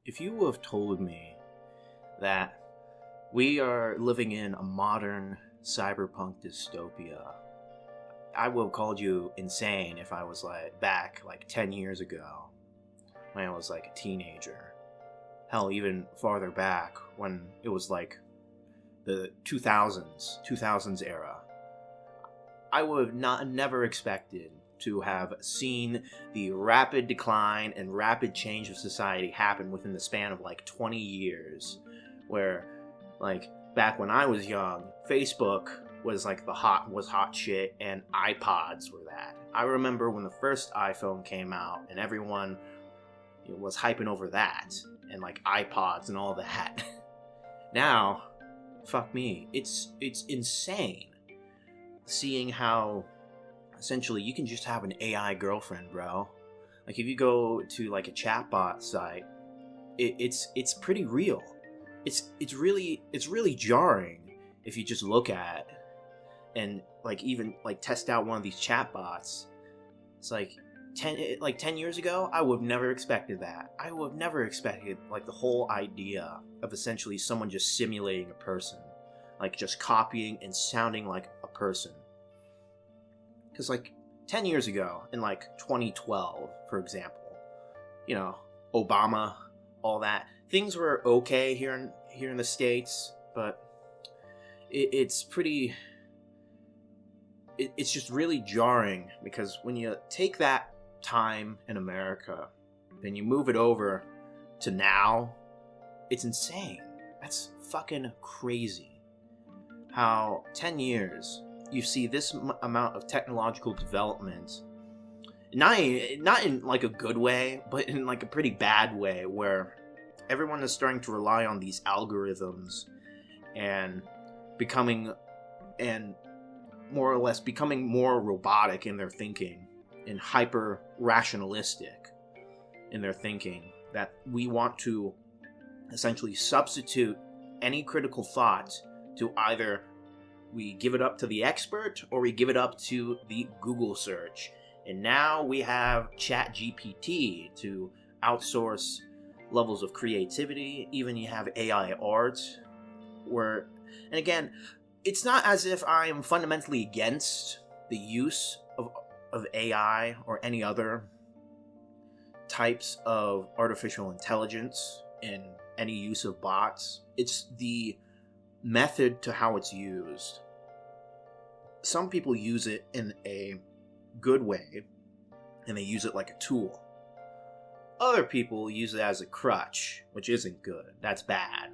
If you have told me that we are living in a modern cyberpunk dystopia, I would have called you insane if I was back 10 years ago when I was a teenager. Hell, even farther back when it was the 2000s era. I would have never expected to have seen the rapid decline and rapid change of society happen within the span of 20 years, where back when I was young, Facebook was hot shit, and iPods were that. I remember when the first iPhone came out and everyone was hyping over that and iPods and all that. Now, fuck me, it's insane seeing how essentially you can just have an AI girlfriend, bro. If you go to a chatbot site, it's pretty real. It's really jarring if you just look at and even test out one of these chatbots. It's 10 years ago, I would have never expected that. I would have never expected the whole idea of essentially someone just simulating a person, just copying and sounding like a person. Because 10 years ago, in 2012, for example, Obama, all that, things were okay here in the States, but it's just really jarring, because when you take that time in America, then you move it over to now, it's insane. That's fucking crazy. How 10 years, you see this amount of technological development, not in a good way, but in a pretty bad way, where everyone is starting to rely on these algorithms and more or less becoming more robotic in their thinking and hyper rationalistic in their thinking, that we want to essentially substitute any critical thought to either we give it up to the expert or we give it up to the Google search. And now we have ChatGPT to outsource levels of creativity. Even you have AI art, and again, it's not as if I am fundamentally against the use of AI or any other types of artificial intelligence in any use of bots. It's the method to how it's used. Some people use it in a good way, and they use it like a tool. Other people use it as a crutch, which isn't good. That's bad.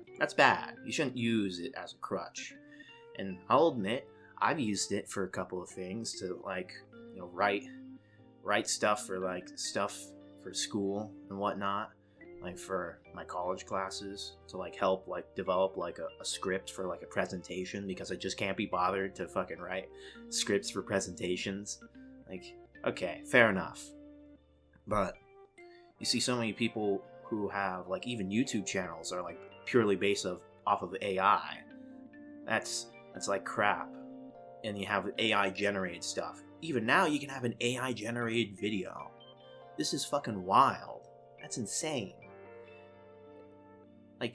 You shouldn't use it as a crutch. And I'll admit, I've used it for a couple of things to write stuff for school and whatnot, for my college classes, to help develop a script for a presentation, because I just can't be bothered to fucking write scripts for presentations. Okay, fair enough. But you see so many people who have even YouTube channels are purely based off of AI. That's crap. And you have AI generated stuff. Even now you can have an AI generated video. This is fucking wild. That's insane. I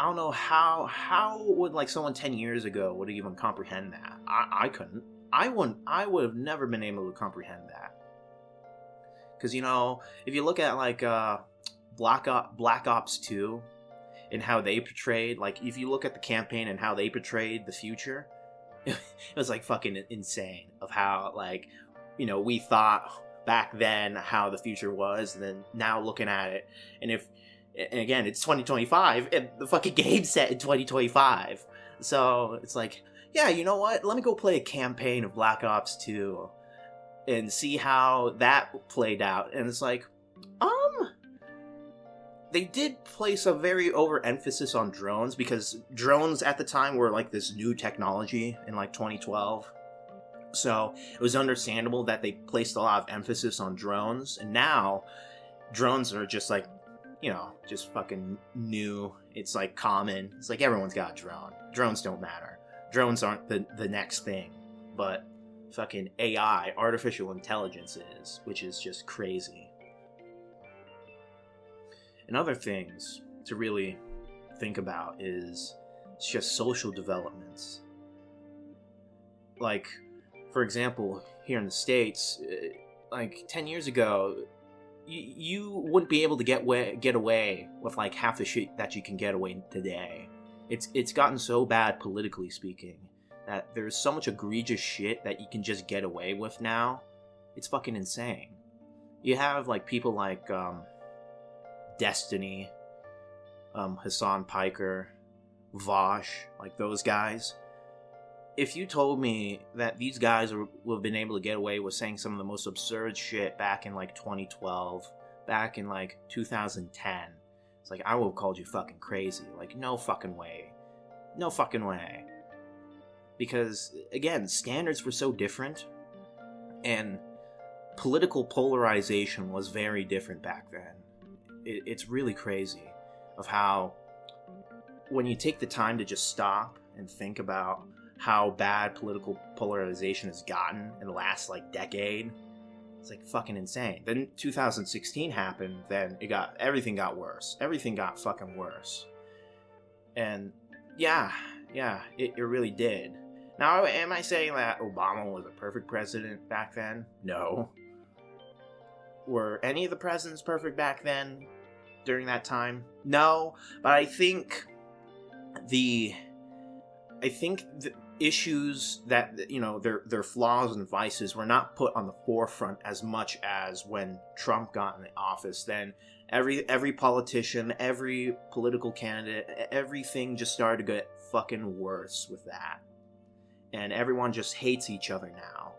don't know how would someone 10 years ago would even comprehend that. I couldn't. I would have never been able to comprehend that. Because if you look at Black Ops 2 and how they portrayed, if you look at the campaign and how they portrayed the future, it was fucking insane of how we thought back then how the future was, and then now looking at it, and again, it's 2025 and the fucking game's set in 2025, so it's yeah, you know what, let me go play a campaign of Black Ops 2 and see how that played out. And it's they did place a very overemphasis on drones, because drones at the time were this new technology in 2012. So it was understandable that they placed a lot of emphasis on drones. And now drones are just just fucking new. It's common. It's everyone's got a drone. Drones don't matter. Drones aren't the next thing. But fucking AI, artificial intelligence is, which is just crazy. And other things to really think about is just social developments. Like, for example, here in the States, like 10 years ago, you wouldn't be able to get away with like half the shit that you can get away today. It's gotten so bad politically speaking that there's so much egregious shit that you can just get away with now. It's fucking insane. You have like people like Destiny, Hassan Piker, Vosh, like those guys. If you told me that these guys would have been able to get away with saying some of the most absurd shit back in like 2012, back in like 2010, it's like I would have called you fucking crazy. Like, no fucking way. No fucking way. Because, again, standards were so different, and political polarization was very different back then. It's really crazy of how, when you take the time to just stop and think about how bad political polarization has gotten in the last like decade, it's like fucking insane. Then 2016 happened, then everything got worse. Everything got fucking worse. And yeah, it really did. Now, am I saying that Obama was a perfect president back then? No. Were any of the presidents perfect back then, during that time? No, but I think the issues that, you know, their flaws and vices were not put on the forefront as much as when Trump got in the office. Then every politician, every political candidate, everything just started to get fucking worse with that. And everyone just hates each other now.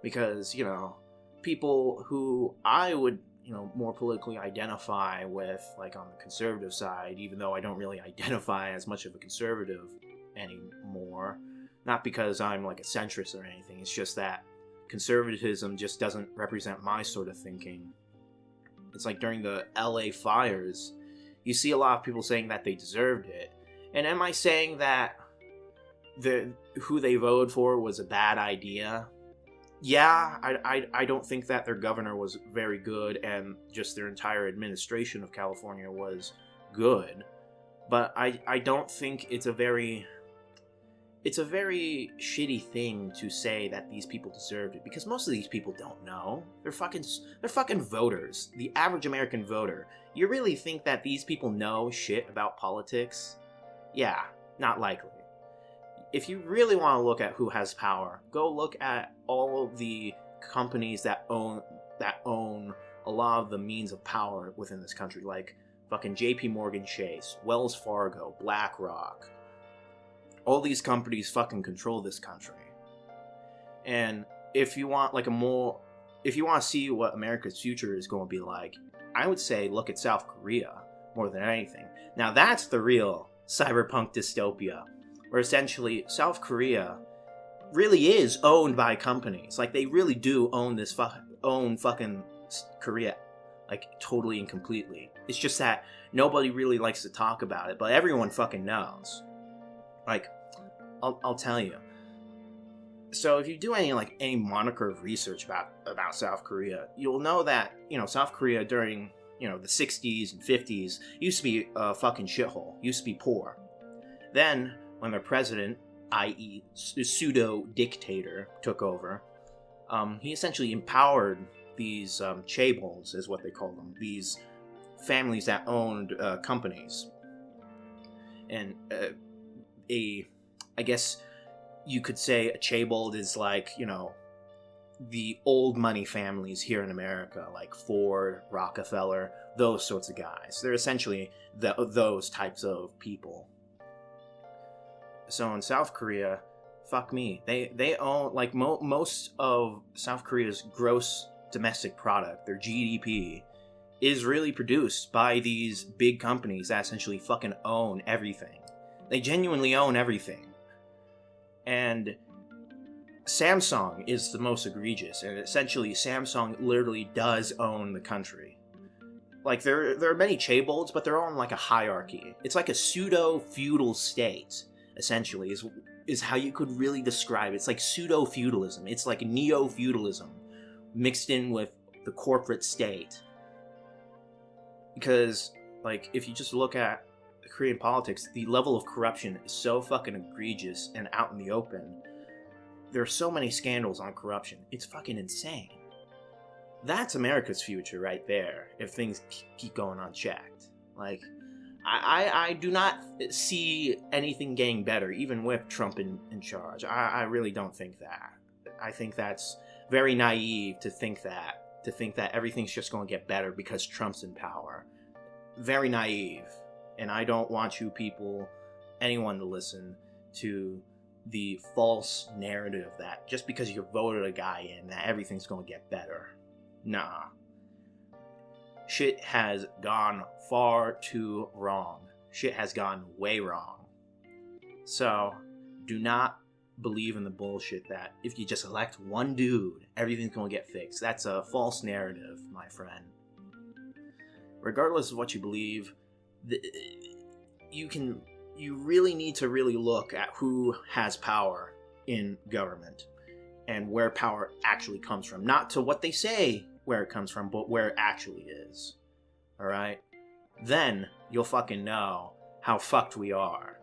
Because, you know, people who I would, you know, more politically identify with, like on the conservative side, even though I don't really identify as much of a conservative anymore. Not because I'm like a centrist or anything, it's just that conservatism just doesn't represent my sort of thinking. It's like during the LA fires, you see a lot of people saying that they deserved it. And am I saying that who they voted for was a bad idea? Yeah, I don't think that their governor was very good, and just their entire administration of California was good. But I don't think it's a very shitty thing to say that these people deserved it, because most of these people don't know. They're fucking voters. The average American voter. You really think that these people know shit about politics? Yeah, not likely. If you really want to look at who has power, go look at all of the companies that own a lot of the means of power within this country, like fucking JP Morgan Chase, Wells Fargo, BlackRock. All these companies fucking control this country. And if you want if you want to see what America's future is going to be like, I would say look at South Korea more than anything. Now that's the real cyberpunk dystopia, where essentially South Korea really is owned by companies. Like, they really do own fucking Korea, like, totally and completely. It's just that nobody really likes to talk about it, but everyone fucking knows. Like, I'll tell you. So if you do any moniker of research about South Korea, you'll know that, you know, South Korea during, you know, the 60s and 50s used to be a fucking shithole, used to be poor. Then, when their president, i.e. pseudo-dictator, took over, he essentially empowered these chaebols, is what they call them, these families that owned companies. And I guess you could say a chaebold is like, you know, the old money families here in America, like Ford, Rockefeller, those sorts of guys. They're essentially those types of people. So in South Korea, fuck me, they own, like, most of South Korea's gross domestic product, their GDP, is really produced by these big companies that essentially fucking own everything. They genuinely own everything. And Samsung is the most egregious, and essentially Samsung literally does own the country. Like, there are many chaebolds, but they're all in like a hierarchy. It's like a pseudo-feudal state, essentially, is how you could really describe it. It's like pseudo-feudalism. It's like neo-feudalism mixed in with the corporate state. Because, like, if you just look at Korean politics, the level of corruption is so fucking egregious and out in the open. There are so many scandals on corruption. It's fucking insane. That's America's future right there, if things keep going unchecked. Like, I do not see anything getting better, even with Trump in charge. I really don't think that. I think that's very naive to think that everything's just going to get better because Trump's in power. Very naive. And I don't want you people, anyone, to listen to the false narrative that just because you voted a guy in, that everything's going to get better. Nah. Shit has gone far too wrong. Shit has gone way wrong. So, do not believe in the bullshit that if you just elect one dude, everything's going to get fixed. That's a false narrative, my friend. Regardless of what you believe, you really need to really look at who has power in government and where power actually comes from. Not to what they say where it comes from, but where it actually is. Alright? Then you'll fucking know how fucked we are.